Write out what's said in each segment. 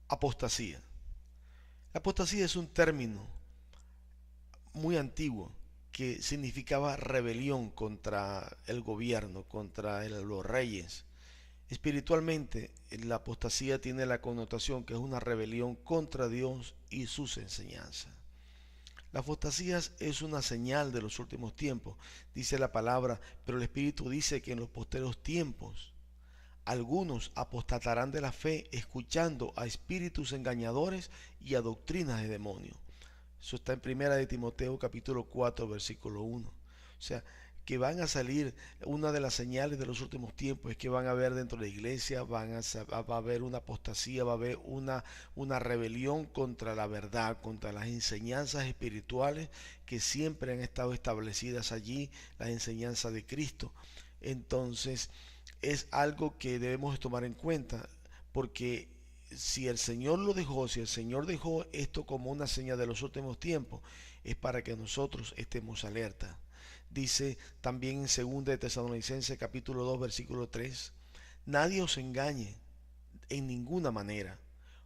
Apostasía. La apostasía es un término muy antiguo que significaba rebelión contra el gobierno, contra los reyes. Espiritualmente, la apostasía tiene la connotación que es una rebelión contra Dios y sus enseñanzas. La apostasía es una señal de los últimos tiempos, dice la palabra, pero el Espíritu dice que en los posteros tiempos algunos apostatarán de la fe escuchando a espíritus engañadores y a doctrinas de demonios. Eso está en Primera de Timoteo capítulo 4 versículo 1. O sea, que van a salir, una de las señales de los últimos tiempos es que van a haber dentro de la iglesia, va a haber una apostasía, va a haber una rebelión contra la verdad, contra las enseñanzas espirituales que siempre han estado establecidas allí, las enseñanzas de Cristo. Entonces, es algo que debemos tomar en cuenta, porque si el Señor lo dejó, si el Señor dejó esto como una señal de los últimos tiempos, es para que nosotros estemos alerta. Dice también en 2 de Tesalonicenses capítulo 2 versículo 3, nadie os engañe en ninguna manera,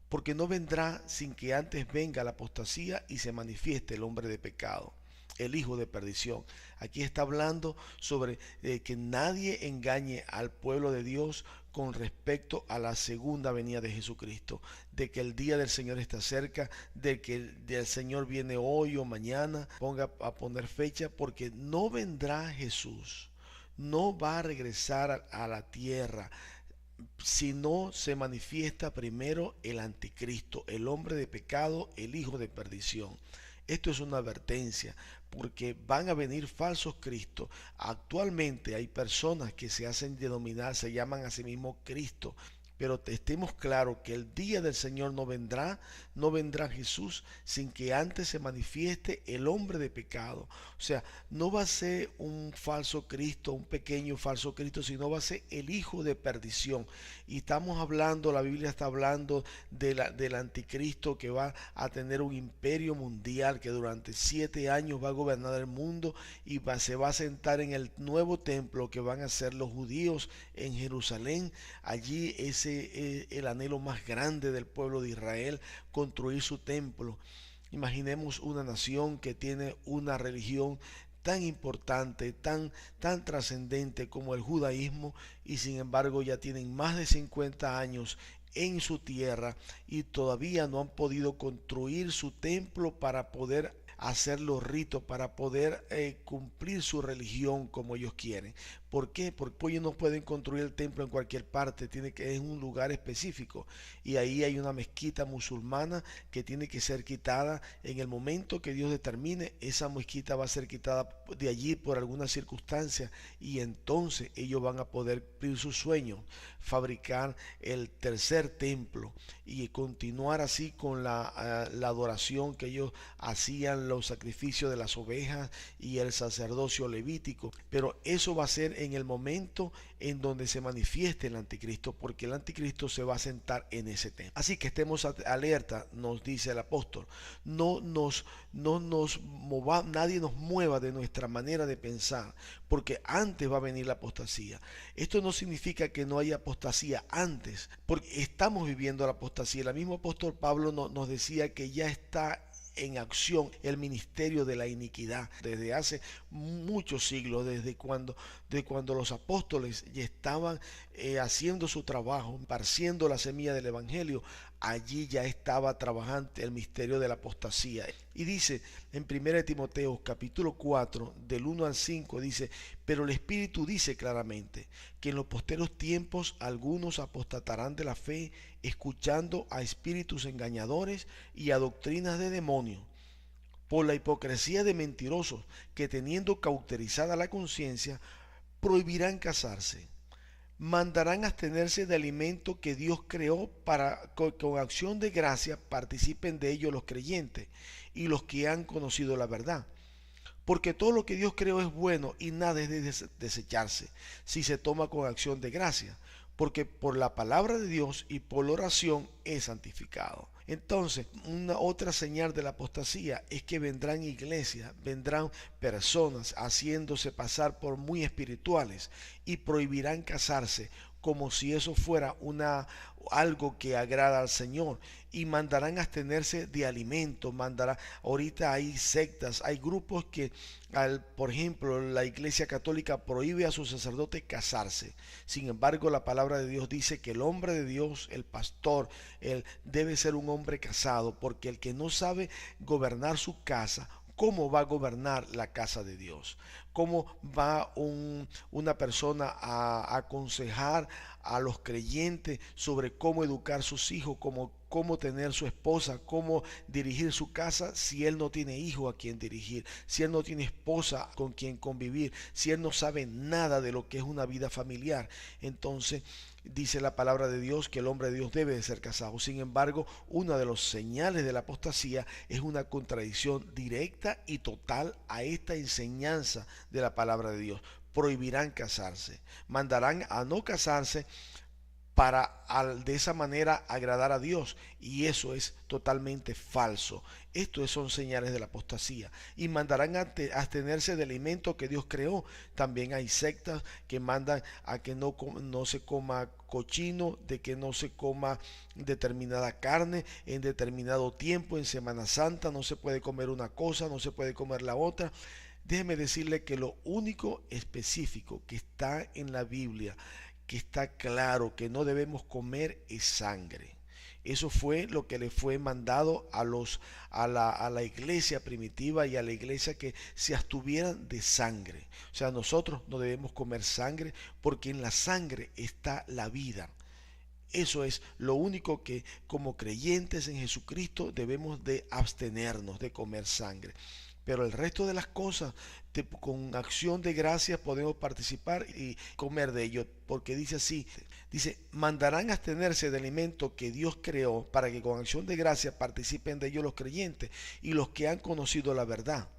porque no vendrá sin que antes venga la apostasía y se manifieste el hombre de pecado, el hijo de perdición. Aquí está hablando sobre que nadie engañe al pueblo de Dios con respecto a la segunda venida de Jesucristo, de que el día del Señor está cerca, de que el Señor viene hoy o mañana. Ponga a poner fecha, porque no vendrá Jesús, no va a regresar a la tierra si no se manifiesta primero el anticristo, el hombre de pecado, el hijo de perdición. Esto es una advertencia, porque van a venir falsos cristos. Actualmente hay personas que se hacen denominar, se llaman a sí mismos Cristo, pero estemos claros que el día del Señor no vendrá Jesús sin que antes se manifieste el hombre de pecado. O sea, no va a ser un falso Cristo, un pequeño falso Cristo, sino va a ser el hijo de perdición. Y estamos hablando, la Biblia está hablando del anticristo, que va a tener un imperio mundial, que durante 7 años va a gobernar el mundo y se va a sentar en el nuevo templo que van a ser los judíos en Jerusalén. Allí ese es el anhelo más grande del pueblo de Israel, construir su templo. Imaginemos una nación que tiene una religión tan importante, tan trascendente como el judaísmo, y sin embargo ya tienen más de 50 años en su tierra y todavía no han podido construir su templo para poder hacer los ritos, para poder cumplir su religión como ellos quieren. ¿Por qué? Porque ellos no pueden construir el templo en cualquier parte, tiene que en un lugar específico, y ahí hay una mezquita musulmana que tiene que ser quitada. En el momento que Dios determine, esa mezquita va a ser quitada de allí por alguna circunstancia, y entonces ellos van a poder cumplir su sueño, fabricar el tercer templo y continuar así con la adoración que ellos hacían, los sacrificios de las ovejas y el sacerdocio levítico. Pero eso va a ser en el momento en donde se manifieste el anticristo, porque el anticristo se va a sentar en ese templo. Así que estemos alerta, nos dice el apóstol. Nadie nos mueva de nuestra manera de pensar, porque antes va a venir la apostasía. Esto no significa que no haya apostasía antes, porque estamos viviendo la apostasía. El mismo apóstol Pablo nos decía que ya está en acción el ministerio de la iniquidad desde hace muchos siglos, de cuando los apóstoles ya estaban haciendo su trabajo, esparciendo la semilla del evangelio. Allí ya estaba trabajando el misterio de la apostasía. Y dice en 1 Timoteo capítulo 4 del 1 al 5, dice, pero el Espíritu dice claramente que en los posteros tiempos algunos apostatarán de la fe, escuchando a espíritus engañadores y a doctrinas de demonios, por la hipocresía de mentirosos que, teniendo cauterizada la conciencia, prohibirán casarse, mandarán abstenerse de alimento que Dios creó para que con acción de gracia participen de ello los creyentes y los que han conocido la verdad. Porque todo lo que Dios creó es bueno y nada es de desecharse si se toma con acción de gracia, porque por la palabra de Dios y por la oración es santificado. Entonces, una otra señal de la apostasía es que vendrán iglesias, vendrán personas haciéndose pasar por muy espirituales y prohibirán casarse como si eso fuera algo que agrada al Señor, y mandarán abstenerse de alimentos. Ahorita hay sectas, hay grupos que, por ejemplo, la Iglesia Católica prohíbe a sus sacerdotes casarse. Sin embargo, la palabra de Dios dice que el hombre de Dios, el pastor, él debe ser un hombre casado, porque el que no sabe gobernar su casa, ¿cómo va a gobernar la casa de Dios? ¿Cómo va una persona a aconsejar a los creyentes sobre cómo educar sus hijos, cómo tener su esposa, cómo dirigir su casa, si él no tiene hijo a quien dirigir, si él no tiene esposa con quien convivir, si él no sabe nada de lo que es una vida familiar? Entonces dice la palabra de Dios que el hombre de Dios debe de ser casado. Sin embargo, una de los señales de la apostasía es una contradicción directa y total a esta enseñanza de la palabra de Dios. Prohibirán casarse, mandarán a no casarse para de esa manera agradar a Dios, y eso es totalmente falso. Estos son señales de la apostasía, y mandarán a abstenerse del alimento que Dios creó. También hay sectas que mandan a que no se coma cochino, de que no se coma determinada carne en determinado tiempo. En Semana Santa no se puede comer una cosa, no se puede comer la otra. Déjeme decirle que lo único específico que está en la Biblia, que está claro que no debemos comer, es sangre. Eso fue lo que le fue mandado a la iglesia primitiva y a la iglesia, que se abstuvieran de sangre. O sea, nosotros no debemos comer sangre, porque en la sangre está la vida. Eso es lo único que como creyentes en Jesucristo debemos de abstenernos de comer sangre. Pero el resto de las cosas, con acción de gracias podemos participar y comer de ello, porque dice así, dice, mandarán a abstenerse del alimento que Dios creó, para que con acción de gracias participen de ello los creyentes y los que han conocido la verdad.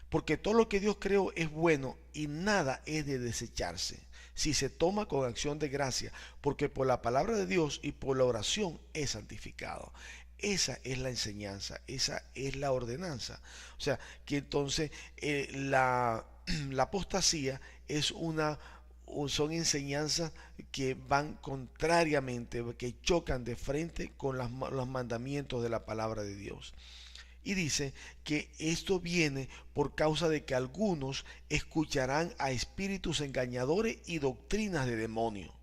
Porque todo lo que Dios creó es bueno, y nada es de desecharse si se toma con acción de gracia, porque por la palabra de Dios y por la oración es santificado. Esa es la enseñanza, esa es la ordenanza. O sea, que entonces la apostasía son enseñanzas que van contrariamente, que chocan de frente con los mandamientos de la palabra de Dios. Y dice que esto viene por causa de que algunos escucharán a espíritus engañadores y doctrinas de demonios.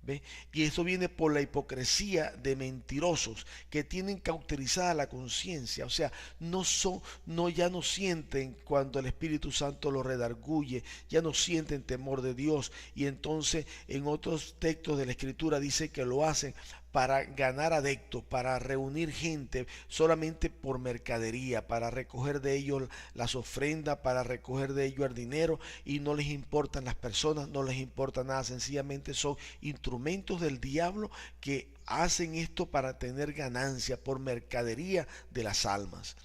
¿Ve? Y esto viene por la hipocresía de mentirosos que tienen cauterizada la conciencia. O sea, ya no sienten cuando el Espíritu Santo los redarguye, ya no sienten temor de Dios. Y entonces en otros textos de la Escritura dice que lo hacen para ganar adeptos, para reunir gente solamente por mercadería, para recoger de ellos las ofrendas, para recoger de ellos el dinero, y no les importan las personas, no les importa nada, sencillamente son instrumentos del diablo que hacen esto para tener ganancia por mercadería de las almas.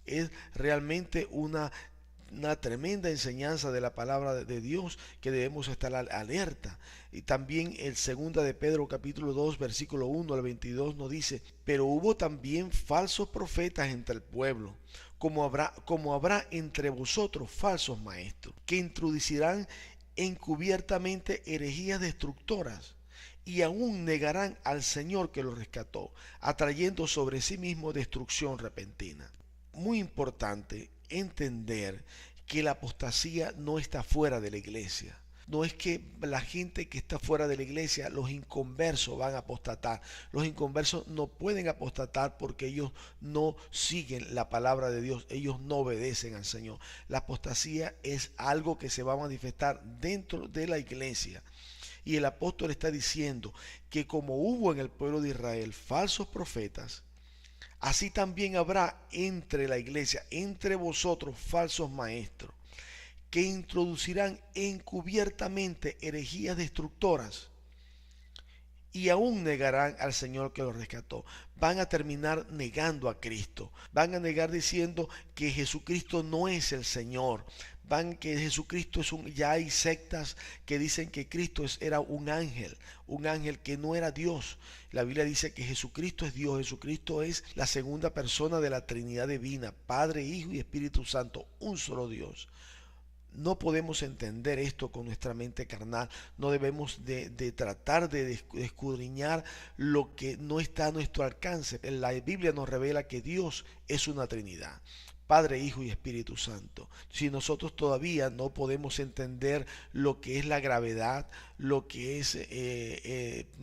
Es realmente una tremenda enseñanza de la palabra de Dios, que debemos estar alerta. Y también el 2 de Pedro capítulo 2 versículo 1 al 22 nos dice, pero hubo también falsos profetas entre el pueblo, como habrá entre vosotros falsos maestros, que introducirán encubiertamente herejías destructoras, y aún negarán al Señor que los rescató, atrayendo sobre sí mismo destrucción repentina. Muy importante entender que la apostasía no está fuera de la iglesia. No es que la gente que está fuera de la iglesia, los inconversos, van a apostatar. Los inconversos no pueden apostatar porque ellos no siguen la palabra de Dios, ellos no obedecen al Señor. La apostasía es algo que se va a manifestar dentro de la iglesia. Y el apóstol está diciendo que como hubo en el pueblo de Israel falsos profetas, así también habrá entre la iglesia, entre vosotros, falsos maestros, que introducirán encubiertamente herejías destructoras, y aún negarán al Señor que los rescató. Van a terminar negando a Cristo. Van a negar diciendo que Jesucristo no es el Señor. Que Jesucristo ya hay sectas que dicen que Cristo era un ángel que no era Dios. La Biblia dice que Jesucristo es Dios, Jesucristo es la segunda persona de la Trinidad divina, Padre, Hijo y Espíritu Santo, un solo Dios. No podemos entender esto con nuestra mente carnal. No debemos de tratar de escudriñar lo que no está a nuestro alcance. La Biblia nos revela que Dios es una Trinidad. Padre, Hijo y Espíritu Santo. Si nosotros todavía no podemos entender lo que es la gravedad, lo que es,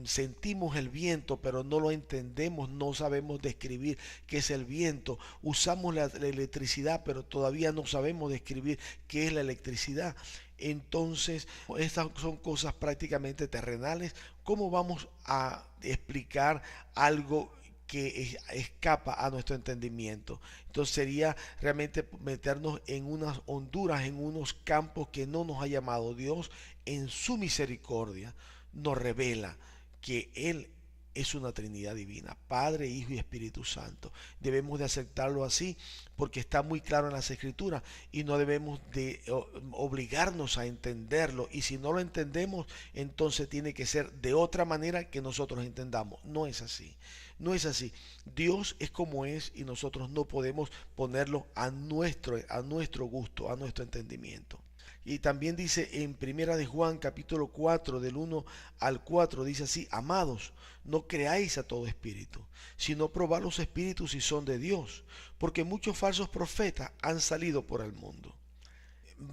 sentimos el viento, pero no lo entendemos, no sabemos describir qué es el viento, usamos la electricidad, pero todavía no sabemos describir qué es la electricidad. Entonces, estas son cosas prácticamente terrenales. ¿Cómo vamos a explicar algo que escapa a nuestro entendimiento? Entonces sería realmente meternos en unas honduras, en unos campos que no nos ha llamado Dios. En su misericordia nos revela que Él es una Trinidad divina, Padre, Hijo y Espíritu Santo. Debemos de aceptarlo así porque está muy claro en las Escrituras y no debemos de obligarnos a entenderlo. Y si no lo entendemos, entonces tiene que ser de otra manera que nosotros entendamos. No es así. No es así. Dios es como es y nosotros no podemos ponerlo a nuestro gusto, a nuestro entendimiento. Y también dice en Primera de Juan capítulo 4 del 1 al 4, dice así: amados, no creáis a todo espíritu, sino probad los espíritus si son de Dios, porque muchos falsos profetas han salido por el mundo.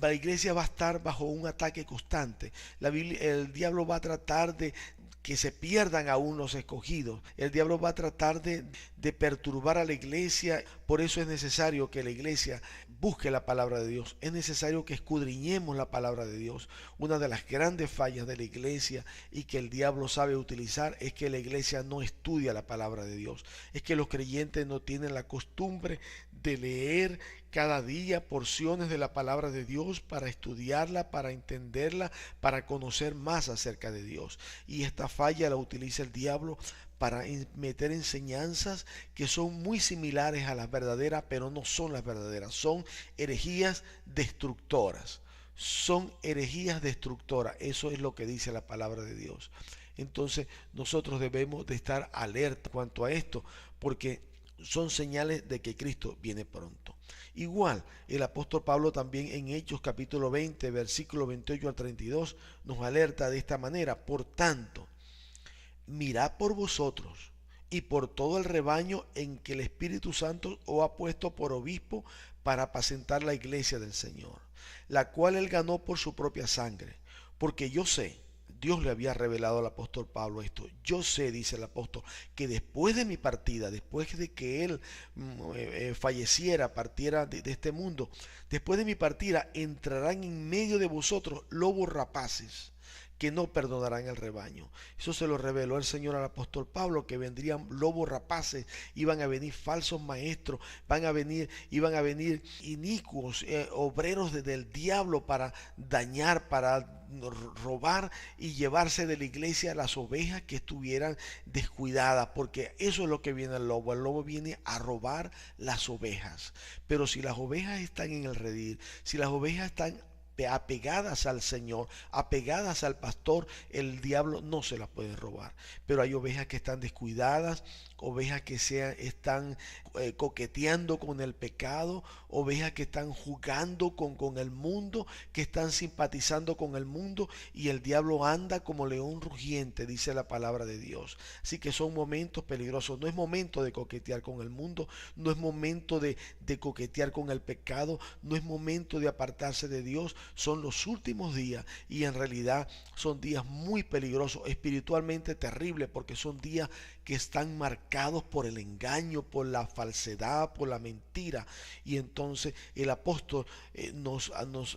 La iglesia va a estar bajo un ataque constante. El diablo va a tratar de que se pierdan aún los escogidos. El diablo va a tratar de perturbar a la iglesia. Por eso es necesario que la iglesia busque la palabra de Dios. Es necesario que escudriñemos la palabra de Dios. Una de las grandes fallas de la iglesia y que el diablo sabe utilizar es que la iglesia no estudia la palabra de Dios. Es que los creyentes no tienen la costumbre de leer cada día porciones de la palabra de Dios para estudiarla, para entenderla, para conocer más acerca de Dios. Y esta falla la utiliza el diablo para meter enseñanzas que son muy similares a las verdaderas, pero no son las verdaderas. Son herejías destructoras. Son herejías destructoras. Eso es lo que dice la palabra de Dios. Entonces nosotros debemos de estar alerta cuanto a esto, porque son señales de que Cristo viene pronto. Igual, el apóstol Pablo también en Hechos capítulo 20, versículo 28 al 32, nos alerta de esta manera: por tanto, mirad por vosotros y por todo el rebaño en que el Espíritu Santo os ha puesto por obispo para apacentar la iglesia del Señor, la cual él ganó por su propia sangre. Porque yo sé, Dios le había revelado al apóstol Pablo esto: yo sé, dice el apóstol, que después de mi partida, después de que él falleciera, partiera de este mundo, después de mi partida entrarán en medio de vosotros lobos rapaces que no perdonarán el rebaño. Eso se lo reveló el Señor al apóstol Pablo, que vendrían lobos rapaces, iban a venir falsos maestros, iban a venir inicuos, obreros del diablo para dañar, para robar y llevarse de la iglesia las ovejas que estuvieran descuidadas, porque eso es lo que viene el lobo. El lobo viene a robar las ovejas. Pero si las ovejas están en el redil, si las ovejas están apegadas al Señor, apegadas al pastor, el diablo no se las puede robar. Pero hay ovejas que están descuidadas, ovejas que están coqueteando con el pecado, ovejas que están jugando con el mundo, que están simpatizando con el mundo, y el diablo anda como león rugiente, dice la palabra de Dios. Así que son momentos peligrosos. No es momento de coquetear con el mundo, no es momento de coquetear con el pecado, no es momento de apartarse de Dios. Son los últimos días y en realidad son días muy peligrosos, espiritualmente terribles, porque son días que están marcados por el engaño, por la falsedad, por la mentira. Y entonces el apóstol nos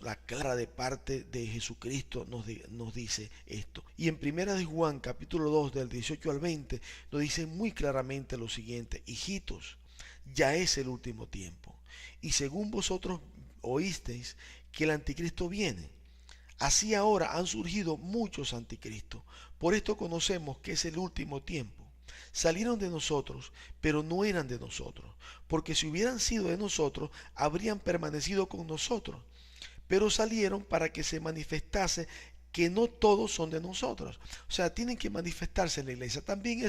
aclara de parte de Jesucristo, nos dice esto. Y en Primera de Juan capítulo 2 del 18 al 20 nos dice muy claramente lo siguiente: hijitos, ya es el último tiempo, y según vosotros oísteis que el anticristo viene, así ahora han surgido muchos anticristos. Por esto conocemos que es el último tiempo. Salieron de nosotros, pero no eran de nosotros, porque si hubieran sido de nosotros, habrían permanecido con nosotros. Pero salieron para que se manifestase que no todos son de nosotros. O sea, tienen que manifestarse en la iglesia. También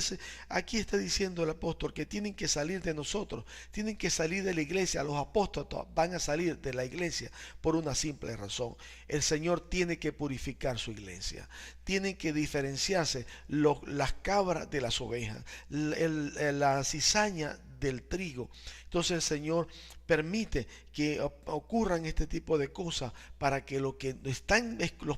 aquí está diciendo el apóstol que tienen que salir de nosotros, tienen que salir de la iglesia. Los apóstoles van a salir de la iglesia por una simple razón. El Señor tiene que purificar su iglesia. Tienen que diferenciarse las cabras de las ovejas, la cizaña del trigo. Entonces el Señor permite que ocurran este tipo de cosas para que los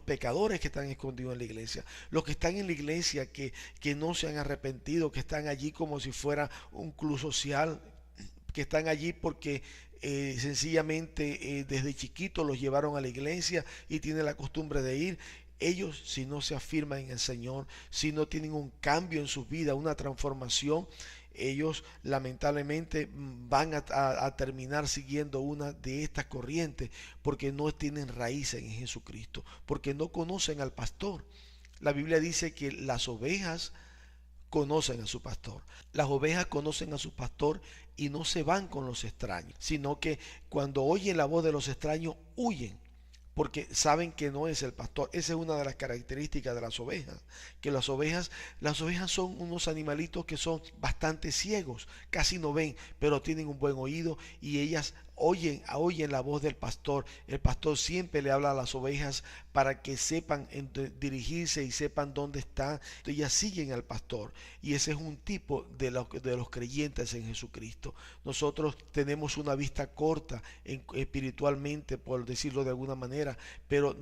pecadores que están escondidos en la iglesia, los que están en la iglesia que no se han arrepentido, que están allí como si fuera un club social, que están allí porque sencillamente desde chiquitos los llevaron a la iglesia y tienen la costumbre de ir. Ellos, si no se afirman en el Señor, si no tienen un cambio en su vida, una transformación, ellos lamentablemente van a terminar siguiendo una de estas corrientes porque no tienen raíces en Jesucristo, porque no conocen al pastor. La Biblia dice que las ovejas conocen a su pastor. Las ovejas conocen a su pastor y no se van con los extraños, sino que cuando oyen la voz de los extraños huyen porque saben que no es el pastor. Esa es una de las características de las ovejas, que las ovejas son unos animalitos que son bastante ciegos, casi no ven, pero tienen un buen oído y ellas oyen la voz del pastor. El pastor siempre le habla a las ovejas para que sepan dirigirse y sepan dónde están. Ellas siguen al pastor y ese es un tipo de los creyentes en Jesucristo. Nosotros tenemos una vista corta espiritualmente, por decirlo de alguna manera, pero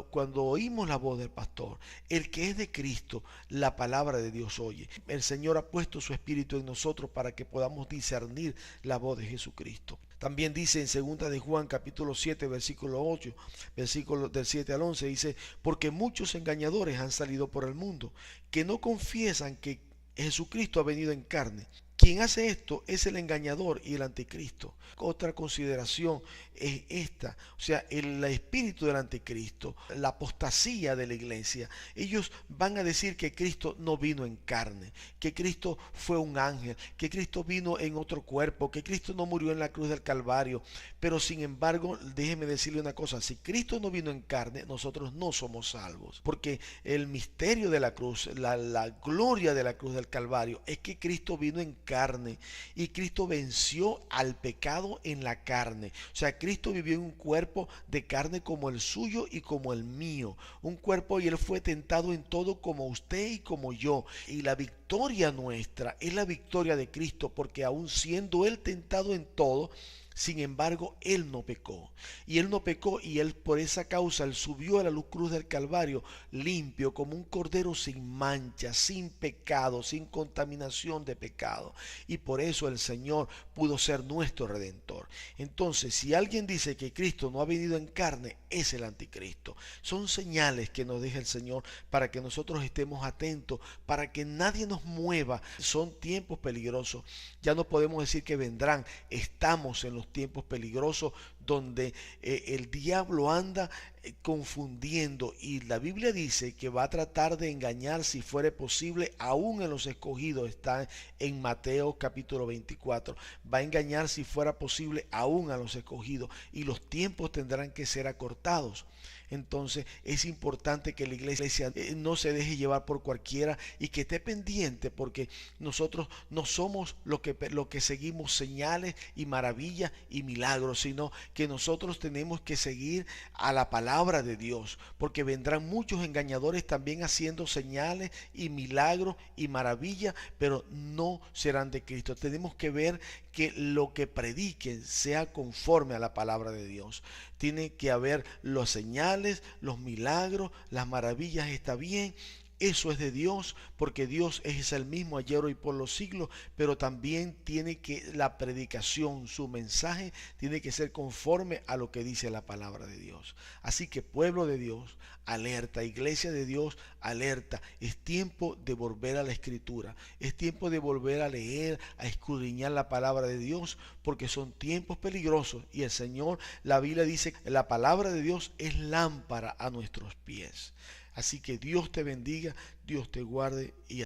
cuando oímos la voz del pastor, el que es de Cristo, la palabra de Dios oye. El Señor ha puesto su espíritu en nosotros para que podamos discernir la voz de Jesucristo. También dice en 2 de Juan capítulo 7 versículo 8, versículo del 7 al 11, dice, porque muchos engañadores han salido por el mundo, que no confiesan que Jesucristo ha venido en carne. Quien hace esto es el engañador y el anticristo. Otra consideración es esta, o sea, el espíritu del anticristo, la apostasía de la iglesia. Ellos van a decir que Cristo no vino en carne, que Cristo fue un ángel, que Cristo vino en otro cuerpo, que Cristo no murió en la cruz del Calvario. Pero sin embargo, déjeme decirle una cosa, si Cristo no vino en carne, nosotros no somos salvos, porque el misterio de la cruz, la gloria de la cruz del Calvario, es que Cristo vino en carne y Cristo venció al pecado en la carne. O sea, Cristo vivió en un cuerpo de carne como el suyo y como el mío, un cuerpo, y él fue tentado en todo como usted y como yo, y la victoria nuestra es la victoria de Cristo, porque aun siendo él tentado en todo, sin embargo, él no pecó. Y él no pecó y él por esa causa, él subió a la cruz del Calvario limpio como un cordero sin mancha, sin pecado, sin contaminación de pecado. Y por eso el Señor pudo ser nuestro Redentor. Entonces, si alguien dice que Cristo no ha venido en carne, es el anticristo. Son señales que nos deja el Señor para que nosotros estemos atentos, para que nadie nos mueva. Son tiempos peligrosos. Ya no podemos decir que vendrán. Estamos en los tiempos peligrosos donde el diablo anda confundiendo, y la Biblia dice que va a tratar de engañar si fuere posible aún en los escogidos. Está en Mateo capítulo 24, va a engañar si fuera posible aún a los escogidos, y los tiempos tendrán que ser acortados. Entonces es importante que la iglesia no se deje llevar por cualquiera y que esté pendiente, porque nosotros no somos lo que seguimos señales y maravillas y milagros, sino que nosotros tenemos que seguir a la palabra de Dios, porque vendrán muchos engañadores también haciendo señales y milagros y maravillas, pero no serán de Cristo. Tenemos que ver que lo que prediquen sea conforme a la palabra de Dios. Tiene que haber las señales, los milagros, las maravillas, está bien. Eso es de Dios, porque Dios es el mismo ayer, hoy, por los siglos, pero también tiene que la predicación, su mensaje, tiene que ser conforme a lo que dice la palabra de Dios. Así que, pueblo de Dios, alerta, iglesia de Dios, alerta. Es tiempo de volver a la escritura, es tiempo de volver a leer, a escudriñar la palabra de Dios, porque son tiempos peligrosos, y el Señor, la Biblia dice que la palabra de Dios es lámpara a nuestros pies. Así que Dios te bendiga, Dios te guarde y